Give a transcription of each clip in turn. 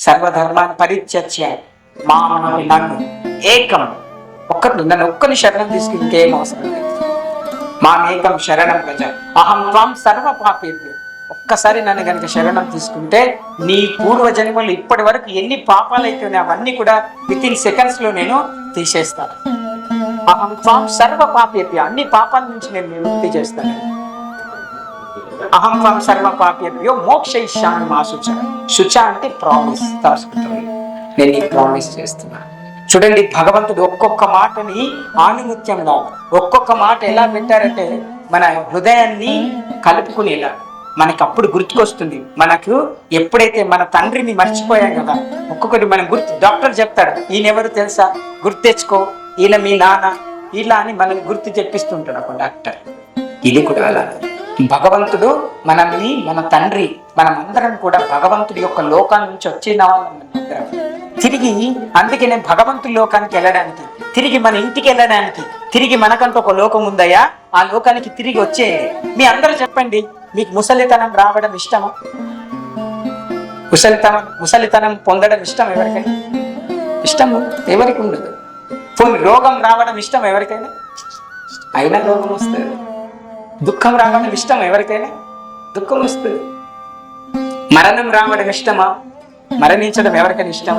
సర్వధర్మాన్ని పరిత్యజ్య మాం నన్ను ఏకం నన్ను ఒక్కని శరణం తీసుకుని ఇంకేం అవసరం లేదు. మామేకం శరణం ప్రజ అహం త్వం సర్వ పాపేభ్యో. ఒక్కసారి నన్ను కనుక శరణం తీసుకుంటే నీ పూర్వజన్మలు ఇప్పటి వరకు ఎన్ని పాపాలు అయితే ఉన్నాయి అవన్నీ కూడా విత్ ఇన్ సెకండ్స్ లో నేను తీసేస్తాను. అహం త్వం సర్వ పాపేభ్యో, అన్ని పాపాల నుంచి నేను విముక్తి చేస్తాను. అహం త్వం సర్వ పాపేభ్యో మోక్షయిష్యామి మా శుచ. శుచ అంటే ప్రామిస్, సంస్కృతంలో నేను ఈ ప్రామిస్ చేస్తున్నాను. చూడండి, భగవంతుడు ఒక్కొక్క మాటని ఆణిముత్యంగా, ఒక్కొక్క మాట ఎలా పెట్టారంటే మన హృదయాన్ని కలుపుకునేలా. మనకి అప్పుడు గుర్తుకొస్తుంది. మనకు ఎప్పుడైతే మన తండ్రిని మర్చిపోయాం కదా, ఒక్కొక్కటి మనం డాక్టర్ చెప్తాడు, ఈయనెవరు తెలుసా, గుర్తు తెచ్చుకో, ఈయన మీ నాన్న, ఇలా అని మనల్ని గుర్తు తెప్పిస్తుంటాడు ఒక డాక్టర్. ఇది కూడా అలా భగవంతుడు మనల్ని, మన తండ్రి, మనమందరం కూడా భగవంతుడి యొక్క లోకాల నుంచి వచ్చిన వాళ్ళం. తిరిగి అందుకనే భగవంతుడి లోకానికి వెళ్ళడానికి, తిరిగి మన ఇంటికి వెళ్ళడానికి, తిరిగి మనకంటూ ఒక లోకం ఉందయ్యా, ఆ లోకానికి తిరిగి వచ్చేయండి. మీ అందరూ చెప్పండి, మీకు ముసలితనం రావడం ఇష్టమా? ముసలితనం పొందడం ఇష్టం ఎవరికైనా? ఇష్టము ఎవరికి ఉండదు. పోనీ రోగం రావడం ఇష్టం ఎవరికైనా? అయినా రోగం వస్తుంది. దుఃఖం రావడం ఇష్టం ఎవరికైనా? దుఃఖం వస్తుంది. మరణం రావడం ఇష్టమా? మరణించడం ఎవరికైనా ఇష్టం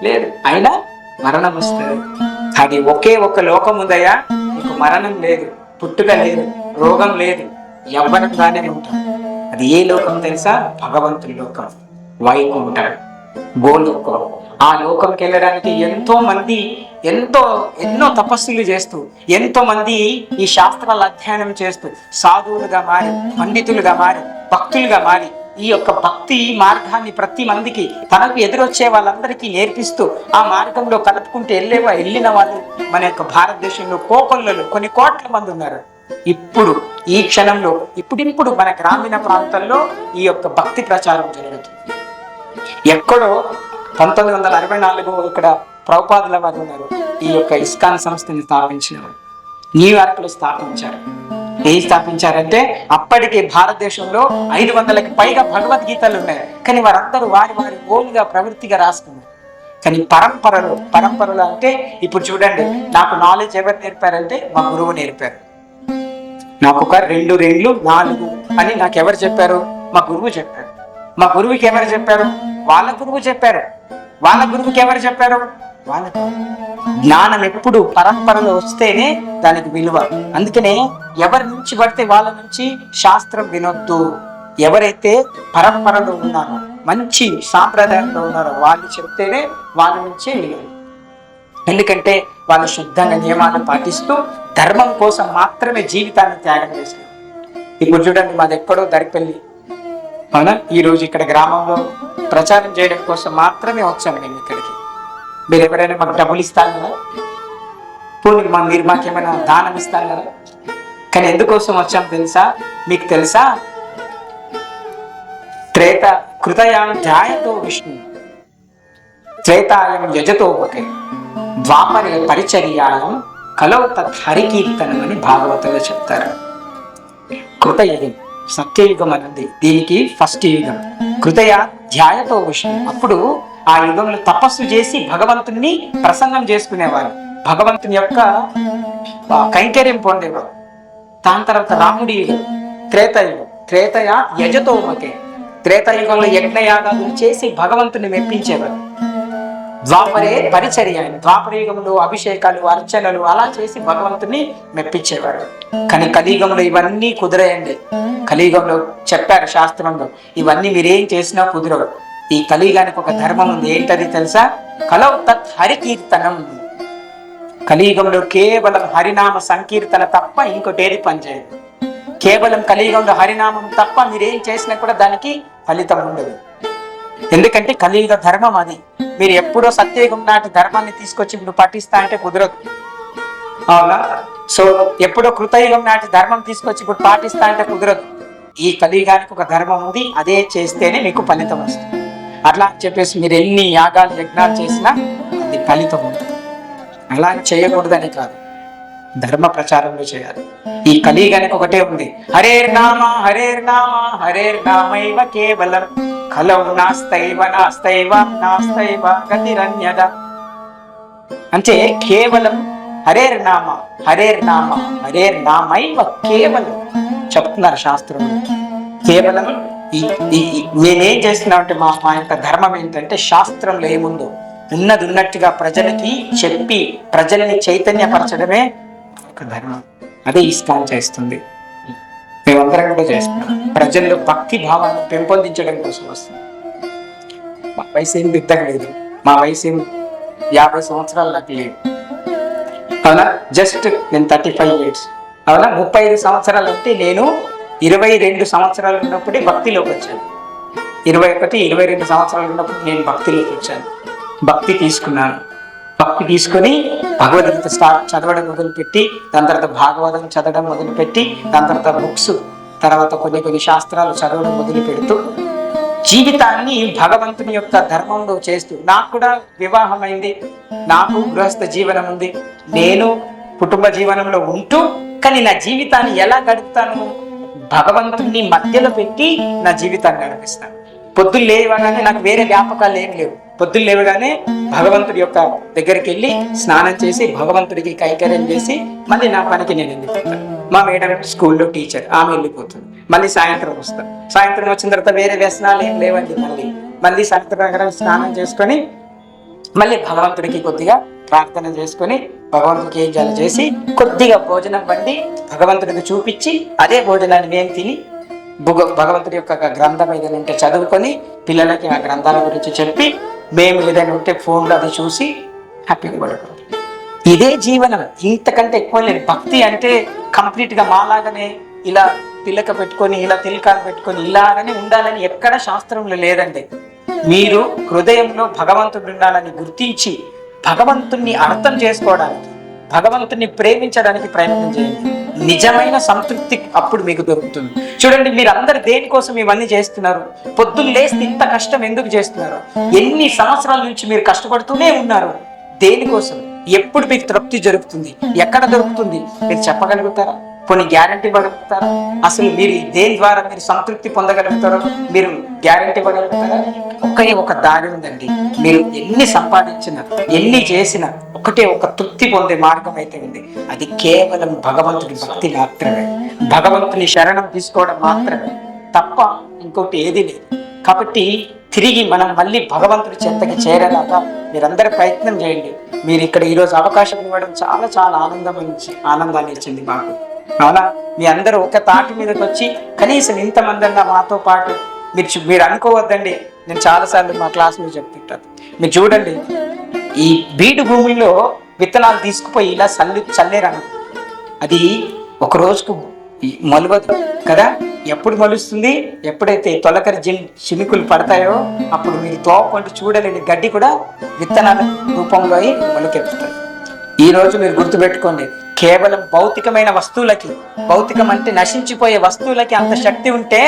లేదు, అయినా మరణం వస్తుంది. అది ఒకే ఒక లోకం ఉందయ్యా, నీకు మరణం లేదు, పుట్టుక లేదు, రోగం లేదు, యవ్వనంగానే ఉంటాం. అది ఏ లోకం తెలుసా? భగవంతుడి లోకం, వైకుంఠం, గోలోకం. ఆ లోకంకి వెళ్ళడానికి ఎంతో మంది ఎన్నో తపస్సులు చేస్తూ, ఎంతో మంది ఈ శాస్త్రాల అధ్యయనం చేస్తూ సాధువులుగా మారి, పండితులుగా మారి, భక్తులుగా మారి ఈ యొక్క భక్తి మార్గాన్ని ప్రతి మందికి, తనకు ఎదురొచ్చే వాళ్ళందరికీ నేర్పిస్తూ ఆ మార్గంలో కలుపుకుంటూ వెళ్ళిన వాళ్ళు మన యొక్క భారతదేశంలో కోకొల్లలు కొన్ని కోట్ల మంది ఉన్నారు. ఇప్పుడు ఈ క్షణంలో ఇప్పుడు మన గ్రామీణ ప్రాంతాల్లో ఈ యొక్క భక్తి ప్రచారం జరుగుతుంది. ఎక్కడో 1964 ఇక్కడ ప్రభుపాదుల వారు ఉన్నారు, ఈ యొక్క ఇస్కాన్ సంస్థని స్థాపించిన న్యూయార్క్ లో స్థాపించారు. ఏం స్థాపించారంటే అప్పటికే భారతదేశంలో 500కి పైగా భగవద్గీతలు ఉన్నాయి, కానీ వారందరూ వారి ఓన్గా ప్రవృత్తిగా రాసుకున్నారు. కానీ పరంపరలు అంటే ఇప్పుడు చూడండి, నాకు నాలెడ్జ్ ఎవరు నేర్పారంటే మా గురువు నేర్పారు. నాకు ఒక 2 2 4 అని నాకు ఎవరు చెప్పారు? మా గురువు చెప్పారు. మా గురువుకి ఎవరు చెప్పారు? వాళ్ళ గురువు చెప్పారు. వాళ్ళ గురువుకి ఎవరు చెప్పారు? వాళ్ళ జ్ఞానం ఎప్పుడు పరంపరలో వస్తేనే దానికి విలువ. అందుకనే ఎవరి నుంచి పడితే వాళ్ళ నుంచి శాస్త్రం వినొద్దు. ఎవరైతే పరంపరలో ఉన్నారో, మంచి సాంప్రదాయంలో ఉన్నారో వాళ్ళు చెప్తేనే వాళ్ళ నుంచే విలువ. ఎందుకంటే వాళ్ళు శుద్ధంగా నియమాలను పాటిస్తూ ధర్మం కోసం మాత్రమే జీవితాన్ని త్యాగం చేస్తారు. ఇప్పుడు చూడండి, మాది ఎక్కడో దరిపల్లి, అవునా, ఈరోజు ఇక్కడ గ్రామంలో ప్రచారం చేయడం కోసం మాత్రమే వచ్చాము నేను ఇక్కడికి. మీరు ఎవరైనా మాకు డబ్బులు ఇస్తాను కదా, పోనీ మీరు మాకేమైనా దానం ఇస్తాను కదా, కానీ ఎందుకోసం వచ్చాము తెలుసా? మీకు తెలుసా? కృతయాం ధ్యాయతో విష్ణు, త్రేతాయం యజతో ఒకే, ద్వాపరే పరిచర్యాయం కలౌ తత్ హరికీర్తనం అని భాగవతంలో చెప్తారు. కృతయుగం, సత్యయుగం అన్నది దీనికి ఫస్ట్ యుగం. కృతయ ధ్యాయతో విష్ణు, అప్పుడు ఆ యుగంలో తపస్సు చేసి భగవంతుని ప్రసన్నం చేసుకునేవారు, భగవంతుని యొక్క కైంకర్యం పొందేవారు. దాని తర్వాత రాముడి యుగం, త్రేతయుగం. త్రేతయ యజతోమకే, త్రేతయుగంలో యజ్ఞయాగాలు చేసి భగవంతుని మెప్పించేవారు. ద్వాపరే పరిచర్య, ద్వాపర యుగంలో అభిషేకాలు, అర్చనలు అలా చేసి భగవంతుని మెప్పించేవాడు. కానీ కలియుగంలో ఇవన్నీ కుదరయండి. కలియుగంలో చెప్పారు శాస్త్రంలో, ఇవన్నీ మీరేం చేసినా కుదరవు. ఈ కలియుగానికి ఒక ధర్మం ఉంది, ఏంటది తెలుసా? కలౌ తత్ హరికీర్తనం. కలియుగంలో కేవలం హరినామ సంకీర్తన తప్ప ఇంకోటేది పనిచేయదు. కేవలం కలియుగంలో హరినామం తప్ప మీరేం చేసినా కూడా దానికి ఫలితం ఉండదు. ఎందుకంటే కలియుగ ధర్మం అది. మీరు ఎప్పుడో సత్యయుగం నాటి ధర్మాన్ని తీసుకొచ్చి ఇప్పుడు పఠిస్తా అంటే కుదరదు, అవునా? సో ఎప్పుడో కృతయుగం నాటి ధర్మం తీసుకొచ్చి ఇప్పుడు పాటిస్తా అంటే కుదరదు. ఈ కలియుగానికి ఒక ధర్మం ఉంది, అదే చేస్తేనే మీకు ఫలితం వస్తుంది. అట్లా చెప్పేసి మీరు ఎన్ని యాగాలు యజ్ఞాలు చేసినా అది ఫలితం ఉంటుంది. అలా చేయకూడదని కాదు, ధర్మ ప్రచారంలో చేయాలి. ఈ కలియుగానికి ఒకటే ఉంది, హరేర్ నామ హరేర్ నామ హరేర్ నామైవ కేవలం కలౌ నాస్తైవ నాస్తైవ నాస్తైవ గతిరన్యద. అంటే కేవలం హరేర్నామ హరేర్నామ హరేర్నామైవ కేవలం చెప్తున్నారు శాస్త్రంలో. కేవలం నేనేం చేస్తున్నామంటే మా యొక్క ధర్మం ఏంటంటే శాస్త్రంలో ఏముందో ఉన్నది ఉన్నట్టుగా ప్రజలకి చెప్పి ప్రజల్ని చైతన్యపరచడమే ఒక ధర్మం. అదే ఇస్కాన్ చేస్తుంది, మేమందరం కూడా చేస్తున్నాం. ప్రజల్లో భక్తి భావాన్ని పెంపొందించడం కోసం వస్తుంది. మా వయసు ఏం పెద్దగా లేదు, మా వయసు ఏం 50 సంవత్సరాలు నాకు లేదు, అవునా? జస్ట్ నేను 35 years, అవునా? 35 సంవత్సరాలు అంటే నేను 22 సంవత్సరాలు ఉన్నప్పుడే భక్తిలోకి వచ్చాను. 21, 22 సంవత్సరాలు ఉన్నప్పుడు నేను భక్తిలోకి వచ్చాను. భక్తి తీసుకున్నాను. భక్తి తీసుకొని భగవద్గీత చదవడం మొదలుపెట్టి, దాని తర్వాత భాగవతం చదవడం మొదలుపెట్టి, దాని తర్వాత బుక్స్, తర్వాత కొన్ని శాస్త్రాలు చదవడం మొదలు పెడుతూ జీవితాన్ని భగవంతుని యొక్క ధర్మంలో చేస్తూ, నాకు కూడా వివాహం అయింది, నాకు గృహస్థ జీవనం ఉంది, నేను కుటుంబ జీవనంలో ఉంటూ, కానీ నా జీవితాన్ని ఎలా గడుపుతాను? భగవంతుని మధ్యలో పెట్టి నా జీవితాన్ని నడిపిస్తాను. పొద్దున్న లేవగానే నాకు వేరే వ్యాపకాలు ఏం లేవు. పొద్దున్న లేవగానే భగవంతుడి యొక్క దగ్గరికి వెళ్ళి స్నానం చేసి భగవంతుడికి కైకర్యం చేసి మళ్ళీ నా పనికి నేను వెళ్ళిపోతాను. మా మేడం స్కూల్లో టీచర్, ఆమె వెళ్ళిపోతుంది. మళ్ళీ సాయంత్రం వస్తాను. సాయంత్రం వచ్చిన తర్వాత వేరే వ్యసనాలు ఏం లేవండి. మళ్ళీ సాయంత్రం స్నానం చేసుకొని మళ్ళీ భగవంతుడికి కొద్దిగా ప్రార్థన చేసుకొని భగవంతుడికి ఏం చేయాలి చేసి కొద్దిగా భోజనం వండి భగవంతుడికి చూపించి అదే భోజనాన్ని మేము తిని భగవంతుడి యొక్క గ్రంథం ఏదైనా ఉంటే చదువుకొని పిల్లలకి ఆ గ్రంథాల గురించి చెప్పి మేము ఏదైనా ఉంటే ఫోన్లో అది చూసి హ్యాపీగా పడుకుంటాం. ఇదే జీవనం, ఇంతకంటే ఎక్కువ లేదు. భక్తి అంటే కంప్లీట్ గా మాలాగానే ఇలా పిల్లక పెట్టుకొని ఇలా తిలకాలు పెట్టుకొని ఇలాగనే ఉండాలని ఎక్కడ శాస్త్రంలో లేదండి. మీరు హృదయంలో భగవంతుడు ఉండాలని గుర్తించి భగవంతుణ్ణి అర్థం చేసుకోవడానికి, భగవంతుణ్ణి ప్రేమించడానికి ప్రయత్నం చేయండి. నిజమైన సంతృప్తి అప్పుడు మీకు దొరుకుతుంది. చూడండి, మీరు అందరు దేనికోసం ఇవన్నీ చేస్తున్నారు? పొద్దున్న లేస్తే ఇంత కష్టం ఎందుకు చేస్తున్నారు? ఎన్ని సంవత్సరాల నుంచి మీరు కష్టపడుతూనే ఉన్నారు. దేనికోసం? ఎప్పుడు మీకు తృప్తి జరుగుతుంది? ఎక్కడ దొరుకుతుంది? మీరు చెప్పగలుగుతారా? కొన్ని గ్యారంటీ ఇవ్వగలుగుతారా? అసలు మీరు దేని ద్వారా మీరు సంతృప్తి పొందగలుగుతారో మీరు గ్యారంటీ ఇవ్వగలుగుతారా? ఒక దారి ఉందండి. మీరు ఎన్ని సంపాదించినా ఎన్ని చేసినా ఒకటే ఒక తృప్తి పొందే మార్గం అయితే ఉంది. అది కేవలం భగవంతుడి భక్తి మాత్రమే, భగవంతుని శరణం తీసుకోవడం మాత్రమే తప్ప ఇంకోటి ఏది లేదు. కాబట్టి తిరిగి మనం మళ్ళీ భగవంతుడి చెంతకి చేరేలాగా మీరందరూ ప్రయత్నం చేయండి. మీరు ఇక్కడ ఈరోజు అవకాశం ఇవ్వడం చాలా చాలా ఆనందాన్ని ఇచ్చింది మాకు, అవునా? మీ అందరూ ఒక తాటి మీదకి వచ్చి కనీసం ఇంతమంది అన్నా మాతో పాటు మీరు అనుకోవద్దండి. నేను చాలాసార్లు మా క్లాస్ మీద చెప్తుంటాను. మీరు చూడండి, ఈ బీడు భూముల్లో విత్తనాలు తీసుకుపోయి ఇలా చల్లేరను, అది ఒక రోజుకు మొలవదు కదా. ఎప్పుడు మొలుస్తుంది? ఎప్పుడైతే తొలకరి చినుకులు పడతాయో అప్పుడు మీరు తోపంటూ చూడలేని గడ్డి కూడా విత్తనాల రూపంలో మొలకెత్తుతుంది. ఈ రోజు మీరు గుర్తుపెట్టుకోండి, కేవలం భౌతికమైన వస్తువులకి, భౌతికం అంటే నశించిపోయే వస్తువులకి అంత శక్తి ఉంటే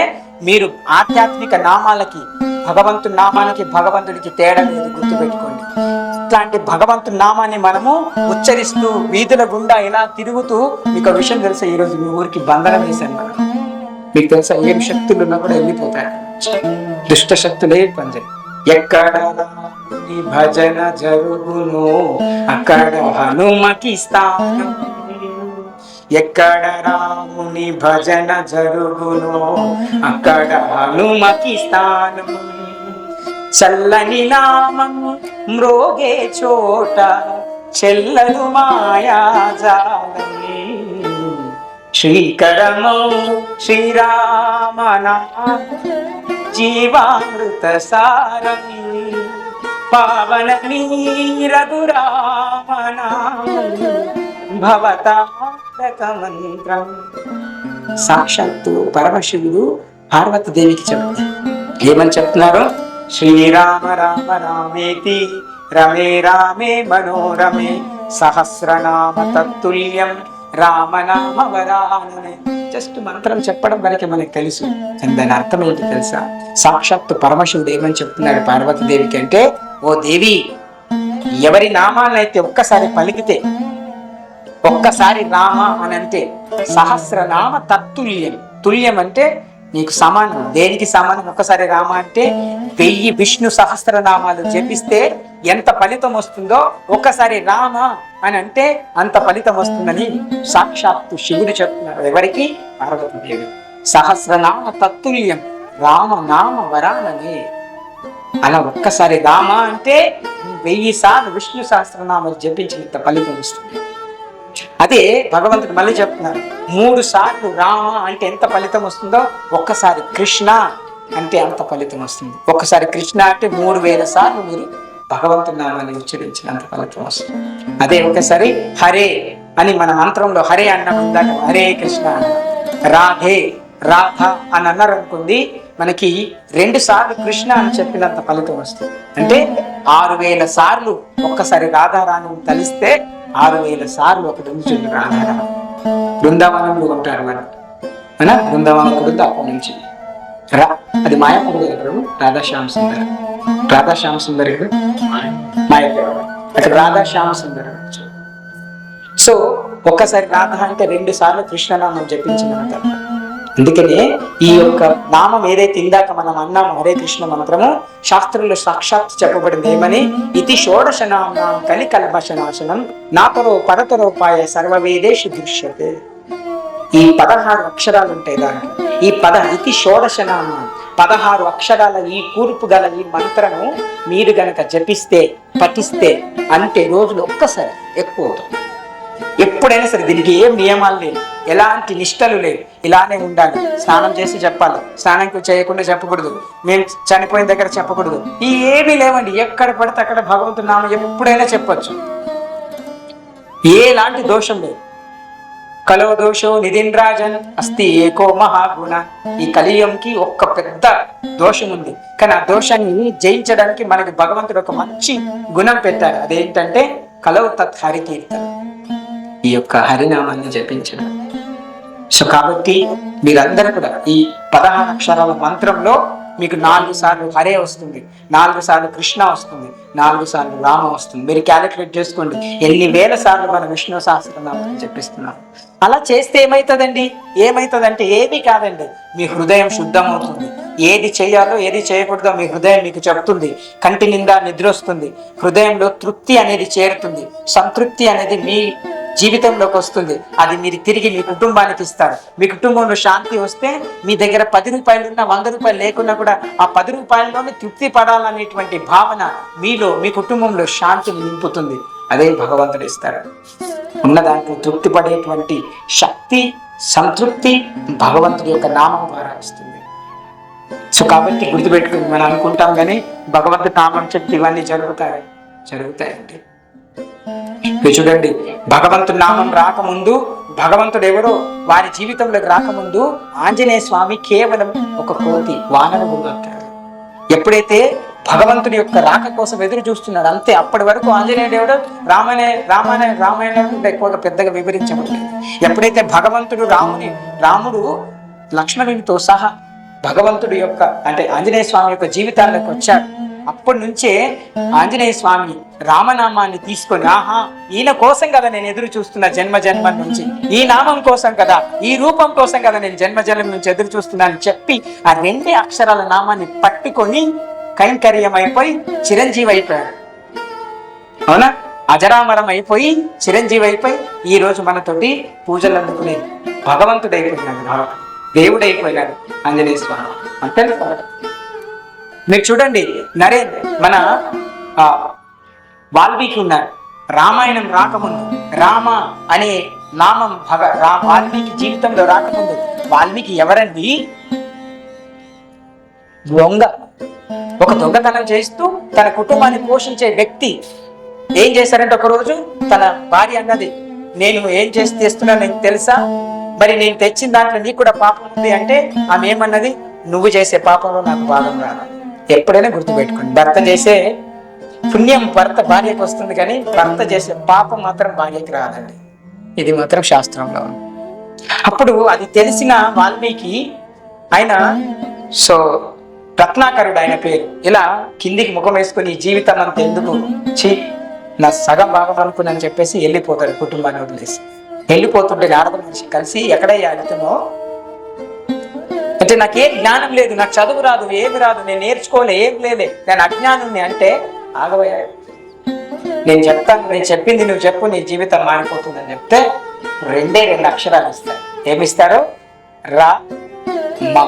మీరు ఆధ్యాత్మిక నామాలకి, భగవంతుడి నామానికి భగవంతుడికి తేడా లేదు. గుర్తుపెట్టుకోండి, ఇట్లాంటి భగవంతుడి నామాన్ని మనము ఉచ్చరిస్తూ వీధుల గుండా ఇలా తిరుగుతూ, మీకు విషయం తెలుసా? ఈరోజు మీ ఊరికి బంధనం వేశాను మనం. మీకు తెలుసా? ఏం శక్తులు ఉన్నా కూడా వెళ్ళిపోతాయి, దుష్ట శక్తులే పనిచేయి. ఎక్కడ రాముని భజన జరుగును అక్కడ హనుమకి స్థానం, ఎక్కడ రాముని భజన జరుగును అక్కడ హనుమకి స్థానం, చల్లని నామము మ్రోగే చోట చెల్లలు మాయాజాలం, శ్రీకరమౌ శ్రీరామనామ జీవామృత సారం, పావనమీ రఘురామనామం భవతారక మంత్రం. సాక్షాత్తు పరమశివుడు పార్వతీదేవికి చెప్తారు. ఏమని చెప్తున్నారు? శ్రీరామ రామ రామేతి రమే రామే మనోరమే సహస్రనామ తత్తుల్యం రామనామ వరాననే. జస్ట్ మంత్రం చెప్పడం వరకే మనకు తెలుసు, దాని అర్థం ఏంటి తెలుసా? సాక్షాత్తు పరమశివుడు ఏమని చెప్తున్నాడు పార్వతీదేవికి అంటే, ఓ దేవి, ఎవరి నామాన్నైతే ఒక్కసారి పలికితే, ఒక్కసారి రామ అని అంటే సహస్రనామ తత్తుల్యం, తుల్యం అంటే నీకు సమానం. దేనికి సమానం? ఒక్కసారి రామ అంటే 1000 విష్ణు సహస్రనామాలు జపిస్తే ఎంత ఫలితం వస్తుందో ఒక్కసారి రామ అని అంటే అంత ఫలితం వస్తుందని సాక్షాత్తు శివుడు చెప్తున్నారు. ఎవరికి? పార్వతీదేవి. సహస్రనామ తత్తుల్యం రామ నామ వరాననే. అలా ఒక్కసారి రామ అంటే 1000 సార్లు విష్ణు సహస్రనామాలు జపించినంత ఫలితం వస్తుంది. అదే భగవంతుడు మళ్ళీ చెప్తున్నారు, 3 సార్లు రామ అంటే ఎంత ఫలితం వస్తుందో ఒక్కసారి కృష్ణ అంటే అంత ఫలితం వస్తుంది. ఒక్కసారి కృష్ణ అంటే 3000 సార్లు మీరు భగవంతుడి నామాన్ని ఉచ్చరించినంత ఫలితం వస్తుంది. అదే ఒకసారి హరే అని మన మంత్రంలో హరే అన్నం ఇందాక హరే కృష్ణ రాధే రాధ అని అన్నారు అనుకుంది, మనకి 2 సార్లు కృష్ణ అని చెప్పినంత ఫలితం వస్తుంది. అంటే 6000 సార్లు ఒక్కసారి రాధారాణి తలిస్తే 6000 సార్లు ఒకటి నుంచి రాధారాణి. బృందావనంలో ఉంటారు మన బృందావనం కూడా అప్పటి నుంచి అది మాయాపూర్ దగ్గర రాధాశ్యామ సుందర్. రాధాశ్యామ సుందర్ మాయాపూర్, అక్కడ రాధాశ్యామ సుందర్. సో ఒక్కసారి రాధ అంటే 2 సార్లు కృష్ణనామం జపించినంత. అందుకనే ఈ యొక్క నామం ఏదైతే ఇందాక మనం అన్నాము హరే కృష్ణ మంత్రము, శాస్త్రంలో సాక్షాత్ చెప్పబడింది ఏమని? ఇది షోడశనామం కలికల్మషనాశనం నాపరో పరతరోపాయ సర్వవేదేషు దృశ్యతే. ఈ 16 అక్షరాలు ఉంటాయి దానికి. ఇది షోడశనామం 16 అక్షరాల ఈ కూర్పు గల ఈ మంత్రము మీరు గనక జపిస్తే పఠిస్తే అంటే రోజులు ఒక్కసారి ఎక్కువ అవుతుంది. ఎప్పుడైనా సరే దీనికి ఏం నియమాలు లేవు, ఎలాంటి నిష్టలు లేవు, ఇలానే ఉండాలి. స్నానం చేసి చెప్పాలి, స్నానం చేయకుండా చెప్పకూడదు, మేము చనిపోయిన దగ్గర చెప్పకూడదు, ఈ ఏమీ లేవండి. ఎక్కడ పడితే అక్కడ భగవంతుడి నామం ఎప్పుడైనా చెప్పొచ్చు, ఎలాంటి దోషం లేదు. కలో దోషో నిధిన్రాజన్ అస్తి ఏకో మహాగుణ. ఈ కలియుగంకి ఒక్క పెద్ద దోషం ఉంది, కానీ ఆ దోషాన్ని జయించడానికి మనకి భగవంతుడు ఒక మంచి గుణం పెట్టారు. అదేంటంటే కలవు తత్ హరికీర్తన, ఈ యొక్క హరినామాన్ని జపించడం. సో కాబట్టి మీరందరూ కూడా ఈ 16 అక్షరాల మంత్రంలో మీకు 4 సార్లు హరే వస్తుంది, 4 సార్లు కృష్ణ వస్తుంది, 4 సార్లు రామ వస్తుంది. మీరు క్యాలిక్యులేట్ చేసుకోండి ఎన్ని వేల సార్లు మన విష్ణు సహస్రనామాన్ని జపిస్తున్నాం. అలా చేస్తే ఏమైతుందంటే ఏమీ కాదండి, మీ హృదయం శుద్ధమవుతుంది. ఏది చేయాలో ఏది చేయకూడదో మీ హృదయం మీకు చెప్తుంది. కంటి నిండా నిద్ర వస్తుంది, హృదయంలో తృప్తి అనేది చేరుతుంది, సంతృప్తి అనేది మీ జీవితంలోకి వస్తుంది. అది మీరు తిరిగి మీ కుటుంబానికి ఇస్తారు. మీ కుటుంబంలో శాంతి వస్తే మీ దగ్గర 10 రూపాయలు ఉన్నా 100 రూపాయలు లేకున్నా కూడా ఆ 10 రూపాయల్లోనే తృప్తి పడాలనేటువంటి భావన మీలో మీ కుటుంబంలో శాంతిని నింపుతుంది. అదే భగవంతుడు ఇస్తాడు. ఉన్న దాంట్లో తృప్తి పడేటువంటి శక్తి సంతృప్తి భగవంతుడి యొక్క నామం ద్వారా వస్తుంది. సో కాబట్టి గుర్తుపెట్టుకుని మనం అనుకుంటాం కానీ భగవంతుడి నామం చెప్పి ఇవన్నీ జరుగుతాయండి. చూడండి, భగవంతుడి నామం రాకముందు, భగవంతుడు ఎవరో వారి జీవితంలోకి రాకముందు ఆంజనేయ స్వామి కేవలం ఒక కోతి వానరుడు అంటారు. ఎప్పుడైతే భగవంతుడి యొక్క రాక కోసం ఎదురు చూస్తున్నాడు అంతే, అప్పటి వరకు ఆంజనేయ దేవుడు రామాయణం ఎక్కువగా పెద్దగా వివరించబడలేదు. ఎప్పుడైతే భగవంతుడు రాముడు లక్ష్మణునితో సహా భగవంతుడి యొక్క అంటే ఆంజనేయ స్వామి యొక్క జీవితాల్లోకి వచ్చాడు, అప్పటి నుంచే ఆంజనేయ స్వామి రామనామాన్ని తీసుకొని ఈయన కోసం కదా నేను ఎదురు చూస్తున్నా జన్మ నుంచి, ఈ నామం కోసం కదా, ఈ రూపం కోసం కదా నేను జన్మ నుంచి ఎదురు చూస్తున్నా అని చెప్పి ఆ 2 అక్షరాల నామాన్ని పట్టుకొని కైంకర్యం అయిపోయి చిరంజీవి అయిపోయాడు. అవునా? అజరామరం అయిపోయి చిరంజీవి అయిపోయి ఈ రోజు మనతోటి పూజలు అందుకునే భగవంతుడు అయిపోయినాడు, దేవుడు అయిపోయినాడు ఆంజనేయ స్వామి. అంతే. మీరు చూడండి, మన వాల్మీకి ఉన్నారు. రామాయణం రాకముందు రామ అనే నామం వాల్మీకి జీవితంలో రాకముందు వాల్మీకి ఎవరండి? ఒక దొంగతనం చేస్తూ తన కుటుంబాన్ని పోషించే వ్యక్తి. ఏం చేశారంటే ఒకరోజు తన భార్య అన్నది, నేను ఏం చేస్తున్నా నీకు తెలుసా, మరి నేను తెచ్చిన దాంట్లో నీకు కూడా పాపం ఉంది అంటే ఆమె ఏమన్నది, నువ్వు చేసే పాపంలో నాకు భాగం రాదు. ఎప్పుడైనా గుర్తుపెట్టుకోండి, భర్త చేసే పుణ్యం భార్యకు వస్తుంది కానీ భర్త చేసే పాపం మాత్రం భార్యకి రాదండి. ఇది మాత్రం శాస్త్రంలో ఉంది. అప్పుడు అది తెలిసిన వాల్మీకి ఆయన రత్నాకరుడు ఆయన పేరు, ఇలా కిందికి ముఖం వేసుకుని ఈ జీవితం అంత ఎందుకు నా సగం భాగం అనుకుని చెప్పేసి వెళ్ళిపోతాడు. కుటుంబాన్ని వదిలేసి వెళ్ళిపోతుంటే నారద మనిషి కలిసి, ఎక్కడయ్యా వెళ్తున్నావు, అంటే నాకేం జ్ఞానం లేదు, నాకు చదువు రాదు, ఏమి రాదు, నేను నేర్చుకోలే, ఏం లేదే, నేను అజ్ఞానుని అంటే ఆగవయ్యా, నేను చెప్తాను, నేను చెప్పింది నువ్వు చెప్పు, నీ జీవితం మారిపోతుందని చెప్తే 2 అక్షరాలు ఇస్తారు. ఏమిస్తారు? రా మా.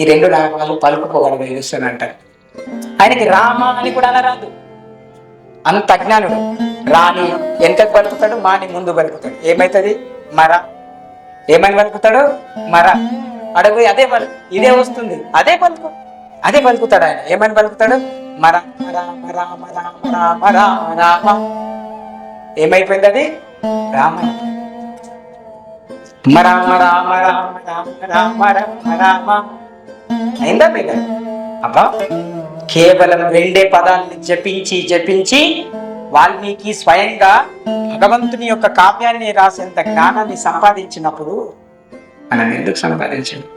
ఈ 2 నామాలు పలుకుపోగలగా చూస్తాను అంటారు. ఆయనకి రామ అని కూడా అనరాదు, అంత అజ్ఞానుడు. రాని వెనకకు పలుకుతాడు, మాని ముందు పలుకుతాడు. ఏమవుతుంది? మర. ఏమని పలుకుతాడు? మర. అడుగు అదే పలుకు, ఇదే వస్తుంది, అదే పలుకు, అదే పలుకుతాడు ఆయన. ఏమని పలుకుతాడు? మర రామ రామ రామ రామ రామ రామ. ఏమైపోయింది? అది రామ. రామ రామ రామ రామ రామ రామ రామ అయిందా మీద? అబ్బా, కేవలం 2 పదాలని జపించి జపించి వాల్మీకి స్వయంగా భగవంతుని యొక్క కావ్యాన్ని రాసేంత జ్ఞానాన్ని సంపాదించినప్పుడు మనం ఎందుకు సంపాదించండి?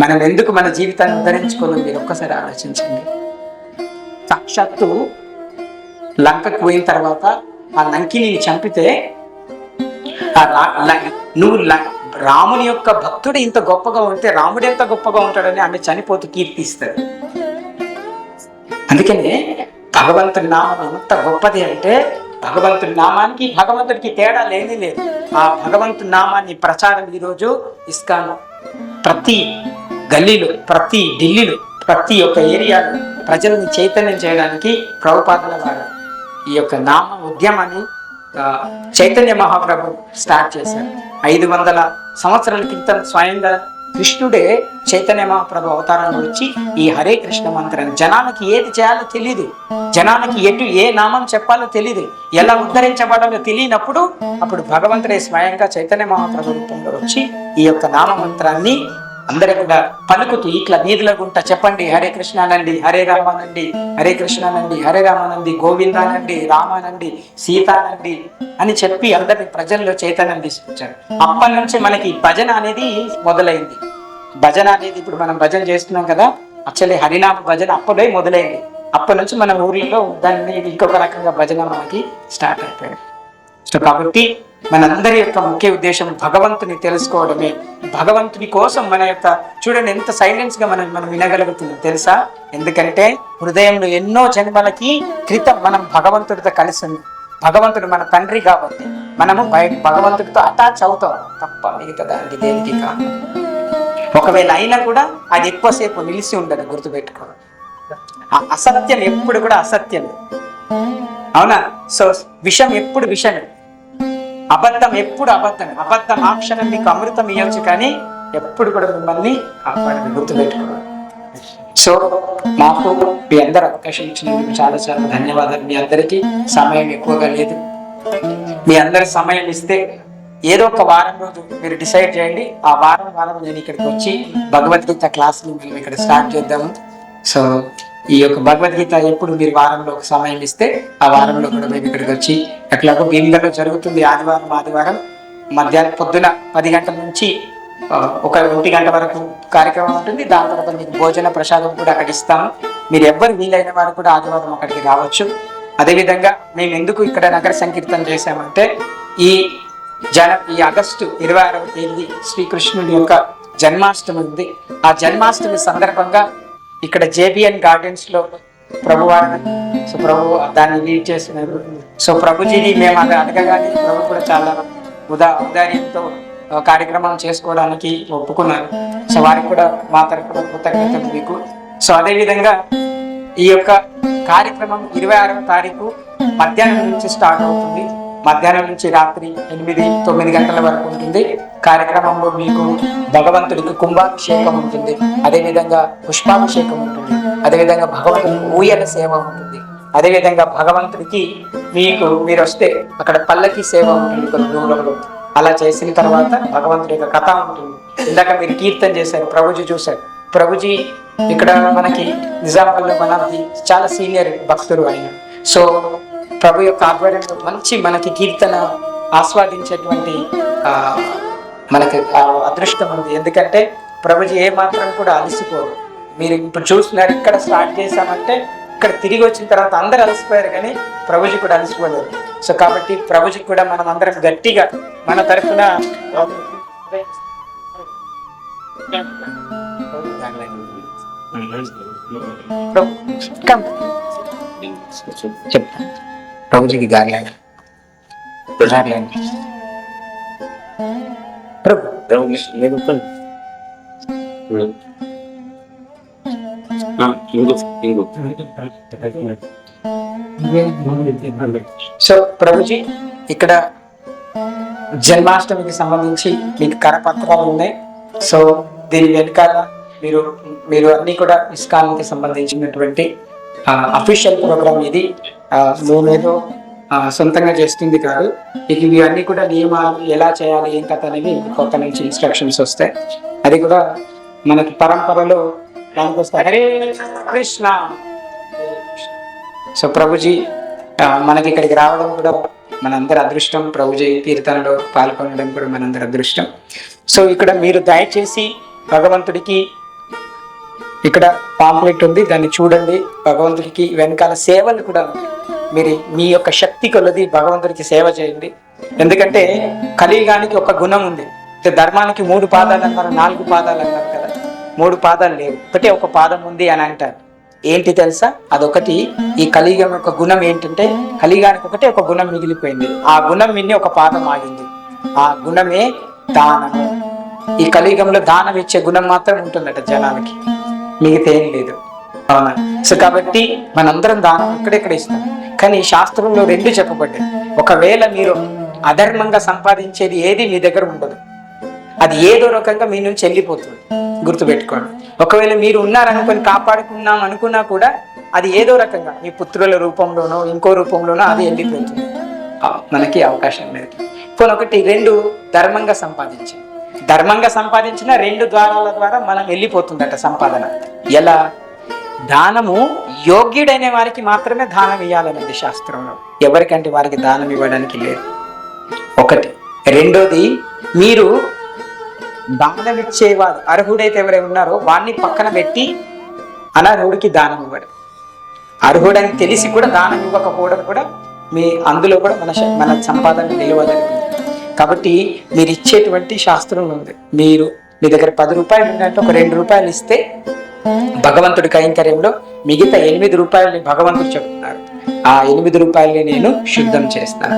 మనం ఎందుకు మన జీవితాన్ని ఉద్ధరించుకోవాలి? మీరు ఒక్కసారి ఆలోచించండి. సాక్షాత్తు లంకకు పోయిన తర్వాత ఆ లంకిని చంపితే నువ్వు రాముని యొక్క భక్తుడు ఇంత గొప్పగా ఉంటే రాముడు ఎంత గొప్పగా ఉంటాడని ఆమె చనిపోతూ కీర్తిస్తాడు. అందుకనే భగవంతుడి నామం ఎంత గొప్పది అంటే భగవంతుడి నామానికి భగవంతుడికి తేడా లేని లేదు. ఆ భగవంతుడి నామాన్ని ప్రచారం ఈరోజు ఇస్కాన్ ప్రతి గల్లీలో, ప్రతి ఢిల్లీలో, ప్రతి ఒక్క ఏరియాలో ప్రజల్ని చైతన్యం చేయడానికి ప్రభుపాదుల వారు ఈ యొక్క నామ ఉద్యమాన్ని చైతన్య మహాప్రభు స్టార్ట్ చేశారు. 500 సంవత్సరాల క్రితం స్వయంగా కృష్ణుడే చైతన్య మహాప్రభు అవతారంలో వచ్చి ఈ హరే కృష్ణ మంత్రాన్ని జనానికి ఏది చేయాలో తెలియదు, జనానికి ఏ నామం చెప్పాలో తెలియదు, ఎలా ఉద్ధరించబడాలో తెలియనప్పుడు అప్పుడు భగవంతుడే స్వయంగా చైతన్య మహాప్రభు రూపంలో వచ్చి ఈ యొక్క నామ మంత్రాన్ని అందరూ కూడా పలుకుతూ ఇట్లా వీధుల గుంట చెప్పండి, హరే కృష్ణానండి, హరే రామానండి, హరే కృష్ణానండి, హరే రామానండి, గోవిందానండి, రామానండి, సీతానండి అని చెప్పి అందరి ప్రజల్లో చైతన్యం తీసుకొచ్చారు. అప్పటి నుంచి మనకి భజన అనేది మొదలైంది. భజన అనేది ఇప్పుడు మనం భజన చేస్తున్నాం కదా, యాక్చువల్లీ హరినామ భజన అప్పుడే మొదలైంది. అప్పటి నుంచి మన ఊర్లలో దాన్ని ఇంకొక రకంగా భజన మనకి స్టార్ట్ అయిపోయాయి. సో కాబట్టి మనందరి యొక్క ముఖ్య ఉద్దేశం భగవంతుని తెలుసుకోవడమే. భగవంతుని కోసం మన యొక్క చూడండి ఎంత సైలెన్స్ గా మనం వినగలుగుతున్నాం తెలుసా? ఎందుకంటే హృదయంలో ఎన్నో జన్మలకి క్రితం మనం భగవంతుడితో కలిసి ఉన్నాం. భగవంతుడు మన తండ్రి కాబట్టి మనము భగవంతుడితో అటాచ్ అవుతాం తప్ప మిగతా దానికి దేనికి కాదు. ఒకవేళ అయినా కూడా అది ఎక్కువసేపు నిలిచి ఉండదు, గుర్తుపెట్టుకోవాలి. ఆ అసత్యం ఎప్పుడు కూడా అసత్యం, అవునా? సో విషం ఎప్పుడు విషమే, అబద్ధం ఎప్పుడు అబద్ధం. అబద్ధం ఆ క్షణం మీకు అమృతం ఇవ్వచ్చు కానీ ఎప్పుడు కూడా మిమ్మల్ని కాపాడదు, గుర్తుపెట్టుకోవాలి. సో మాకు మీ అందరు అవకాశం ఇచ్చినందుకు చాలా చాలా ధన్యవాదాలు. మీ అందరికీ సమయం ఎక్కువగా లేదు, మీ అందరి సమయం ఇస్తే ఏదో ఒక వారం రోజు మీరు డిసైడ్ చేయండి. ఆ వారం నేను ఇక్కడికి వచ్చి భగవద్గీత క్లాసులు మేము ఇక్కడ స్టార్ట్ చేద్దాము. సో ఈ యొక్క భగవద్గీత ఎప్పుడు మీరు వారంలో ఒక సమయం ఇస్తే ఆ వారంలో కూడా మేము ఇక్కడికి వచ్చి ఎట్లాగో భీమిగలో జరుగుతుంది ఆదివారం మధ్యాహ్నం పొద్దున 10 గంటల నుంచి 1 గంట వరకు కార్యక్రమం ఉంటుంది. దాని తర్వాత మీకు భోజన ప్రసాదం కూడా అక్కడ ఇస్తాము. మీరు ఎవరు వీలైన వారు కూడా ఆదివారం అక్కడికి రావచ్చు. అదేవిధంగా మేము ఎందుకు ఇక్కడ నగర సంకీర్తన చేశామంటే ఈ ఆగస్టు 26వ తేదీ శ్రీకృష్ణుడి యొక్క జన్మాష్టమి ఉంది. ఆ జన్మాష్టమి సందర్భంగా ఇక్కడ JBN గార్డెన్స్ లో ప్రభువారిని ప్రభు దాన్ని లీడ్ చేస్తున్నారు. సో ప్రభుజీని మేము అది అడగగానే ప్రభు కూడా చాలా ఉదార్యంతో కార్యక్రమం చేసుకోవడానికి ఒప్పుకున్నారు. సో వారికి కూడా మా తరఫున కృతజ్ఞతలు మీకు. సో అదేవిధంగా ఈ యొక్క కార్యక్రమం 26వ తారీఖు మధ్యాహ్నం నుంచి స్టార్ట్ అవుతుంది. మధ్యాహ్నం నుంచి రాత్రి 8-9 గంటల వరకు ఉంటుంది. కార్యక్రమంలో మీకు భగవంతుడికి కుంభాభిషేకం ఉంటుంది, అదేవిధంగా పుష్పాభిషేకం ఉంటుంది, అదేవిధంగా భగవంతుడికి ఊయల సేవ ఉంటుంది, అదేవిధంగా భగవంతుడికి మీరు వస్తే అక్కడ పల్లకి సేవ ఉంటుంది కొన్ని దూరంలో. అలా చేసిన తర్వాత భగవంతుడి యొక్క కథ ఉంటుంది. ఇందాక మీరు కీర్తన చేశారు, ప్రభుజీ చూశారు. ప్రభుజీ ఇక్కడ మనకి నిజామాబాద్లో మనకి చాలా సీనియర్ భక్తుడు ఆయన. సో ప్రభు యొక్క ఆధ్వర్యంలో మంచి మనకి కీర్తన ఆస్వాదించేటువంటి మనకి అదృష్టం ఉంది. ఎందుకంటే ప్రభుజీ ఏ మాత్రం కూడా అలసిపోరు. మీరు ఇప్పుడు చూస్తున్నారు, ఇక్కడ స్టార్ట్ చేశామంటే ఇక్కడ తిరిగి వచ్చిన తర్వాత అందరూ అలసిపోయారు కానీ ప్రభుజీ కూడా అలసిపోలేదు. సో కాబట్టి ప్రభుజీకి కూడా మనం అందరం గట్టిగా మన తరఫున చెప్తా ప్రభుజీకి గార్లాండ్ ప్రభు సో ప్రభుజీ ఇక్కడ జన్మాష్టమికి సంబంధించి మీకు కరపత్రాలు ఉన్నాయి. సో దీని వెనకాల మీరు మీరు అన్ని కూడా ఇస్కాన్కి సంబంధించినటువంటి అఫీషియల్ ప్రోగ్రామ్ ఇది. మేమేదో సొంతంగా చేస్తుంది కాదు. ఇవి అన్ని కూడా నియమాలు ఎలా చేయాలి ఏం కథ అనేవి కొత్త నుంచి ఇన్స్ట్రక్షన్స్ వస్తాయి. అది కూడా మనకి పరంపరలో దానికి వస్తాయి. హరే కృష్ణ. సో ప్రభుజీ మనకి ఇక్కడికి రావడం కూడా మనందరి అదృష్టం. ప్రభుజీ కీర్తనలో పాల్గొనడం కూడా మనందరి అదృష్టం. సో ఇక్కడ మీరు దయచేసి భగవంతుడికి ఇక్కడ పాంప్లెట్ ఉంది, దాన్ని చూడండి. భగవంతుడికి వెనకాల సేవలు కూడా మీరు మీ యొక్క శక్తి కొలది భగవంతుడికి సేవ చేయండి. ఎందుకంటే కలియుగానికి ఒక గుణం ఉంది. ధర్మానికి 3 పాదాలు అన్నారు, 4 పాదాలు అన్నారు కదా. 3 పాదాలు లేవు, ఒకటే ఒక పాదం ఉంది అని అంటారు. ఏంటి తెలుసా? అదొకటి. ఈ కలియుగం యొక్క గుణం ఏంటంటే కలియుగానికి ఒకటే ఒక గుణం మిగిలిపోయింది. ఆ గుణం విని ఒక పాదం ఆగింది. ఆ గుణమే దానము. ఈ కలియుగంలో దానం ఇచ్చే గుణం మాత్రం ఉంటుందట జనాలకి, మిగతా ఏం లేదు. అవునా? సో కాబట్టి మనందరం దానం ఇక్కడెక్కడ ఇస్తాం. కానీ శాస్త్రంలో 2 చెప్పబడ్డాయి. ఒకవేళ మీరు అధర్మంగా సంపాదించేది ఏది మీ దగ్గర ఉండదు, అది ఏదో రకంగా మీ నుంచి వెళ్ళిపోతుంది. గుర్తుపెట్టుకోండి. ఒకవేళ మీరు ఉన్నారనుకొని కాపాడుకున్నాం అనుకున్నా కూడా అది ఏదో రకంగా మీ పుత్రుల రూపంలోనో ఇంకో రూపంలోనో అది వెళ్ళిపోతుంది. మనకి అవకాశం లేదు. ఒకటి 2 ధర్మంగా సంపాదించిన 2 ద్వారాల ద్వారా మనం వెళ్ళిపోతుందట సంపాదన. ఎలా? దానము యోగ్యుడైన వారికి మాత్రమే దానం ఇవ్వాలనేది శాస్త్రంలో. ఎవరికంటే వారికి దానం ఇవ్వడానికి లేదు. ఒకటి. రెండోది, మీరు దానం ఇచ్చేవాడు అర్హుడైతే ఎవరైనా ఉన్నారో వాడిని పక్కన పెట్టి అనర్హుడికి దానం ఇవ్వడం. అర్హుడని తెలిసి కూడా దానం ఇవ్వకపోవడం కూడా మీ అందులో కూడా మన సంపాదన నిలవదని. కాబట్టి మీరు ఇచ్చేటువంటి శాస్త్రంలో ఉంది. మీ దగ్గర 10 రూపాయలు ఉందంటే ఒక 2 రూపాయలు ఇస్తే భగవంతుడి కైంకర్యంలో మిగతా 8 రూపాయలని భగవంతుడు చెప్తున్నారు. ఆ 8 రూపాయలని నేను శుద్ధం చేస్తాను.